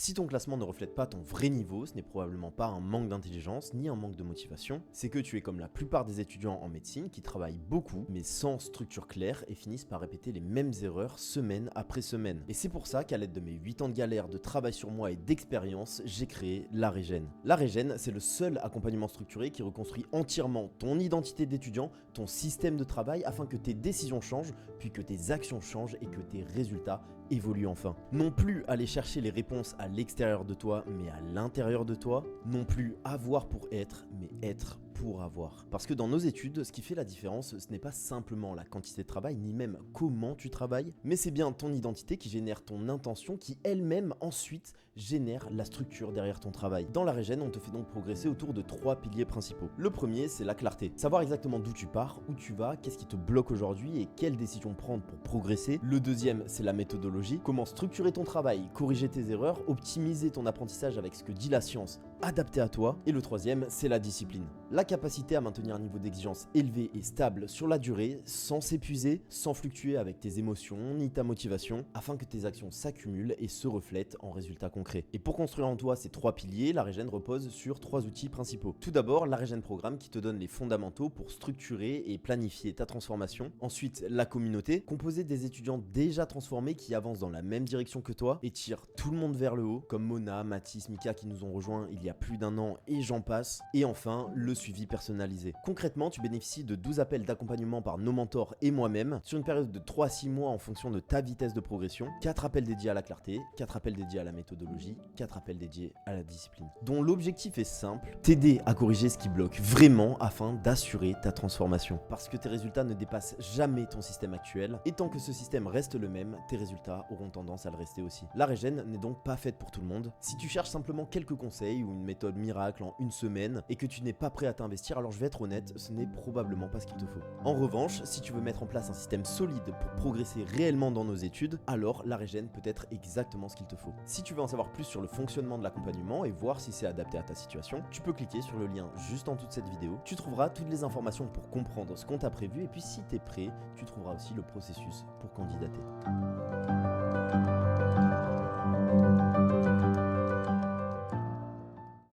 Si ton classement ne reflète pas ton vrai niveau, ce n'est probablement pas un manque d'intelligence ni un manque de motivation, c'est que tu es comme la plupart des étudiants en médecine qui travaillent beaucoup mais sans structure claire et finissent par répéter les mêmes erreurs semaine après semaine. Et c'est pour ça qu'à l'aide de mes 8 ans de galère, de travail sur moi et d'expérience, j'ai créé La Régène. La Régène, c'est le seul accompagnement structuré qui reconstruit entièrement ton identité d'étudiant, ton système de travail afin que tes décisions changent, puis que tes actions changent et que tes résultats évoluent enfin. Non plus aller chercher les réponses à l'extérieur de toi, mais à l'intérieur de toi. Non plus avoir pour être, mais être pour avoir. Parce que dans nos études, ce qui fait la différence, ce n'est pas simplement la quantité de travail, ni même comment tu travailles, mais c'est bien ton identité qui génère ton intention, qui elle-même ensuite génère la structure derrière ton travail. Dans La Régène, on te fait donc progresser autour de 3 piliers principaux. Le premier, c'est la clarté. Savoir exactement d'où tu pars, où tu vas, qu'est-ce qui te bloque aujourd'hui et quelles décisions prendre pour progresser. Le deuxième, c'est la méthodologie. Comment structurer ton travail, corriger tes erreurs, optimiser ton apprentissage avec ce que dit la science, adapté à toi. Et le troisième, c'est la discipline. La capacité à maintenir un niveau d'exigence élevé et stable sur la durée, sans s'épuiser, sans fluctuer avec tes émotions ni ta motivation, afin que tes actions s'accumulent et se reflètent en résultats concrets. Et pour construire en toi ces 3 piliers, La Régène repose sur 3 outils principaux. Tout d'abord, La Régène Programme qui te donne les fondamentaux pour structurer et planifier ta transformation. Ensuite, la communauté, composée des étudiants déjà transformés qui avancent dans la même direction que toi et tirent tout le monde vers le haut, comme Mona, Mathis, Mika qui nous ont rejoints il y a plus d'1 an et j'en passe. Et enfin, le suivi personnalisé. Concrètement, tu bénéficies de 12 appels d'accompagnement par nos mentors et moi-même sur une période de 3 à 6 mois en fonction de ta vitesse de progression, 4 appels dédiés à la clarté, 4 appels dédiés à la méthodologie, 4 appels dédiés à la discipline, dont l'objectif est simple, t'aider à corriger ce qui bloque vraiment afin d'assurer ta transformation. Parce que tes résultats ne dépassent jamais ton système actuel, et tant que ce système reste le même, tes résultats auront tendance à le rester aussi. La Régène n'est donc pas faite pour tout le monde. Si tu cherches simplement quelques conseils ou une méthode miracle en une semaine et que tu n'es pas prêt à t'investir, alors je vais être honnête, ce n'est probablement pas ce qu'il te faut. En revanche, si tu veux mettre en place un système solide pour progresser réellement dans nos études, alors La Régène peut être exactement ce qu'il te faut. Si tu veux en savoir plus sur le fonctionnement de l'accompagnement et voir si c'est adapté à ta situation, tu peux cliquer sur le lien juste en dessous de cette vidéo. Tu trouveras toutes les informations pour comprendre ce qu'on t'a prévu et puis si t'es prêt, tu trouveras aussi le processus pour candidater.